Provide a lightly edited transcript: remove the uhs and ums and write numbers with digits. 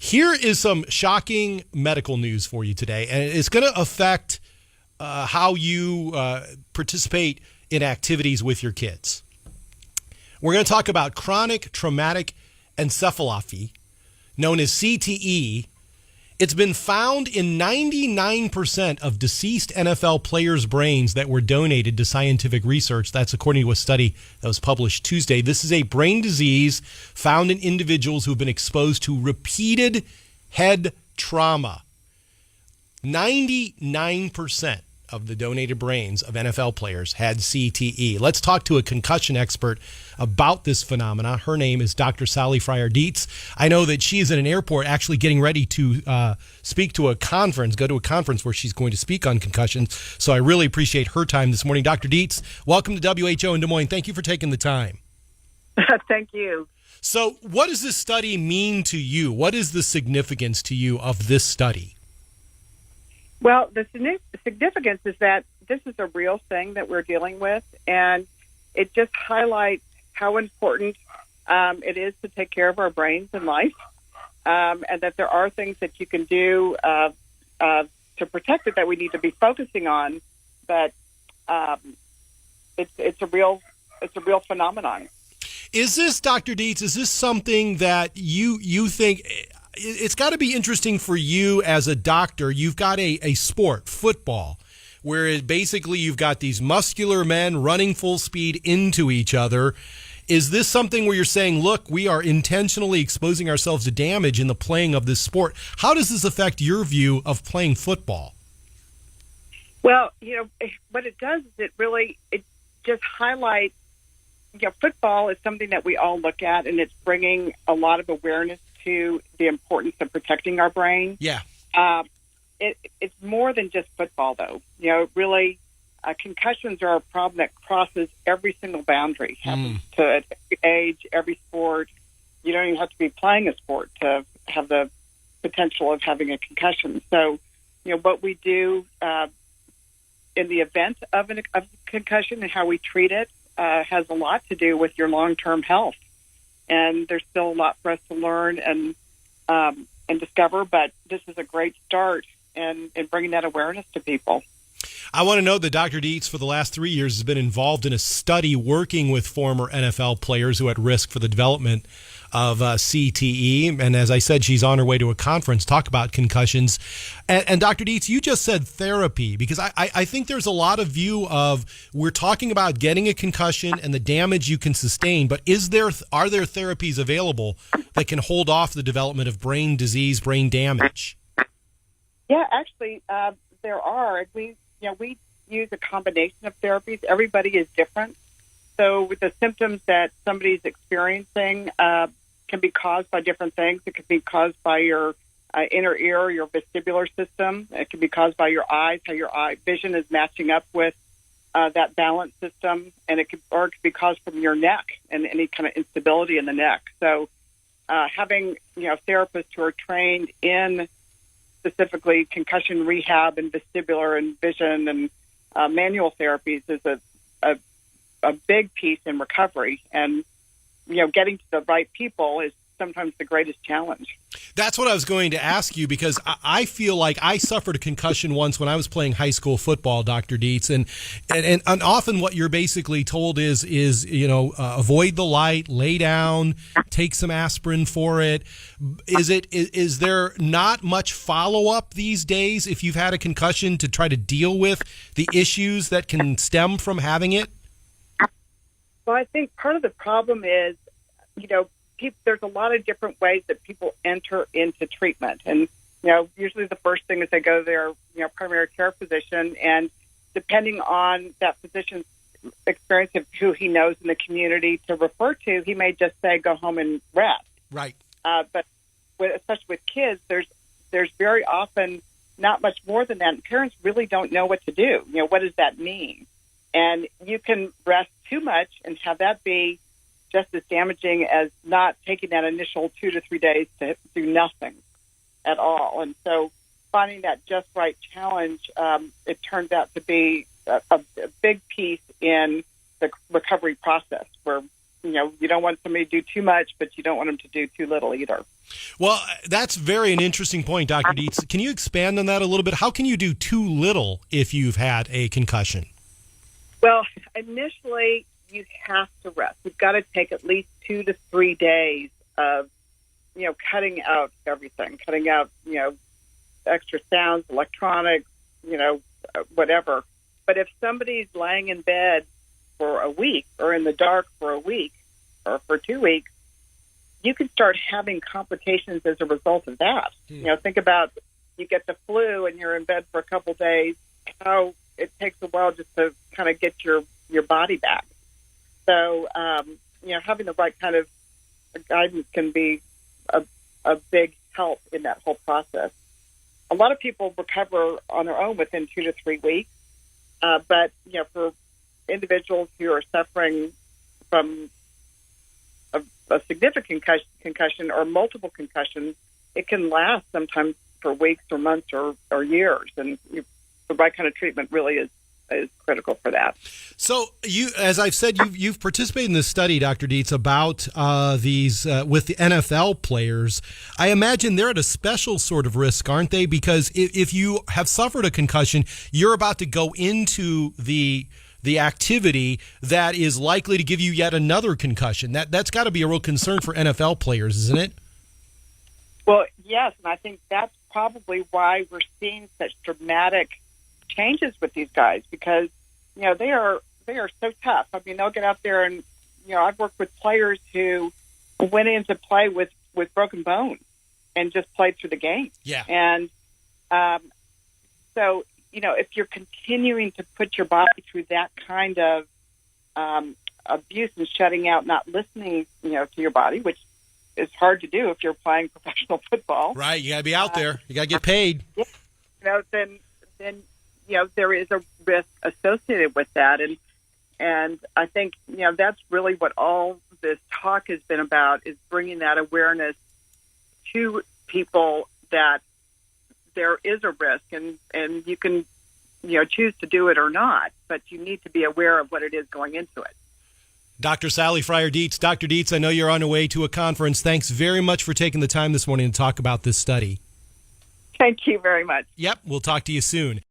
Here is some shocking medical news for you today, and it's going to affect how you participate in activities with your kids. We're going to talk about chronic traumatic encephalopathy, known as CTE. It's been found in 99% of deceased NFL players' brains that were donated to scientific research. That's according to a study that was published Tuesday. This is a brain disease found in individuals who've been exposed to repeated head trauma. 99% of the donated brains of NFL players had CTE. Let's talk to a concussion expert about this phenomena. Her name is Dr. Sally Fryer-Dietz. I know that she is at an airport actually getting ready to speak to a conference, go to a conference where she's going to speak on concussions. So I really appreciate her time this morning. Dr. Dietz, welcome to WHO in Des Moines. Thank you for taking the time. Thank you. So what does this study mean to you? What is the significance to you of this study? Well, the significance is that this is a real thing that we're dealing with, and it just highlights how important it is to take care of our brains in life, and that there are things that you can do to protect it that we need to be focusing on. But it's a real phenomenon. Is this, Dr. Dietz, is this something that you think it's got to be interesting for you as a doctor? You've got a sport, football, where basically you've got these muscular men running full speed into each other. Is this something where you're saying, look, we are intentionally exposing ourselves to damage in the playing of this sport? How does this affect your view of playing football? Well, what it does is it just highlights, football is something that we all look at, and it's bringing a lot of awareness to the importance of protecting our brain. Yeah. It's more than just football, though. Really, concussions are a problem that crosses every single boundary. Happens to every age, every sport. You don't even have to be playing a sport to have the potential of having a concussion. So, what we do in the event of a concussion and how we treat it has a lot to do with your long-term health. And there's still a lot for us to learn and discover, but this is a great start in bringing that awareness to people. I want to know that Dr. Dietz, for the last 3 years, has been involved in a study working with former NFL players who are at risk for the development of CTE. And as I said, she's on her way to a conference, talk about concussions. And Dr. Dietz, you just said therapy, because I think there's a lot of view of, we're talking about getting a concussion and the damage you can sustain, but are there therapies available that can hold off the development of brain disease, brain damage? Yeah, actually, there are. We use a combination of therapies. Everybody is different. So with the symptoms that somebody's experiencing can be caused by different things. It could be caused by your inner ear, your vestibular system. It can be caused by your eyes, how your eye vision is matching up with that balance system, and it could be caused from your neck and any kind of instability in the neck. So having therapists who are trained in specifically concussion rehab and vestibular and vision and manual therapies is a big piece in recovery. And getting to the right people is sometimes the greatest challenge. That's what I was going to ask you, because I feel like I suffered a concussion once when I was playing high school football, Dr. Dietz, and often what you're basically told is avoid the light, lay down, take some aspirin for it. Is there not much follow-up these days if you've had a concussion to try to deal with the issues that can stem from having it? Well, I think part of the problem is, there's a lot of different ways that people enter into treatment. And, usually the first thing is they go to their, primary care physician, and depending on that physician's experience of who he knows in the community to refer to, he may just say, go home and rest. Right. But especially with kids, there's very often not much more than that. And parents really don't know what to do. What does that mean? And you can rest too much and have that be just as damaging as not taking that initial 2 to 3 days to do nothing at all. And so finding that just right challenge, it turns out to be a big piece in the recovery process, where you don't want somebody to do too much, but you don't want them to do too little either. Well, that's an interesting point, Dr. Dietz. Can you expand on that a little bit? How can you do too little if you've had a concussion? Well, initially, you have to rest. You've got to take at least 2 to 3 days of, cutting out everything, cutting out, extra sounds, electronics, whatever. But if somebody's laying in bed for a week or in the dark for a week or for 2 weeks, you can start having complications as a result of that. Think about you get the flu and you're in bed for a couple days, how it takes a while just to kind of get your body back. So, having the right kind of guidance can be a big help in that whole process. A lot of people recover on their own within 2 to 3 weeks. But, for individuals who are suffering from a significant concussion or multiple concussions, it can last sometimes for weeks or months or years. And the right kind of treatment really is critical for that. So as I've said, you've participated in this study, Dr. Dietz, about these with the NFL players. I imagine they're at a special sort of risk, aren't they? Because if you have suffered a concussion, you're about to go into the activity that is likely to give you yet another concussion. That's got to be a real concern for NFL players, isn't it? Well, yes, and I think that's probably why we're seeing such dramatic changes with these guys, because they are so tough. I mean, they'll get out there and I've worked with players who went into play with broken bones and just played through the game. Yeah. And so if you're continuing to put your body through that kind of abuse and shutting out, not listening, to your body, which is hard to do if you're playing professional football. Right. You got to be out there. You got to get paid. Then there is a risk associated with that. And I think, that's really what all this talk has been about, is bringing that awareness to people that there is a risk and you can, choose to do it or not, but you need to be aware of what it is going into it. Dr. Sally Fryer-Dietz. Dr. Dietz, I know you're on your way to a conference. Thanks very much for taking the time this morning to talk about this study. Thank you very much. Yep, we'll talk to you soon.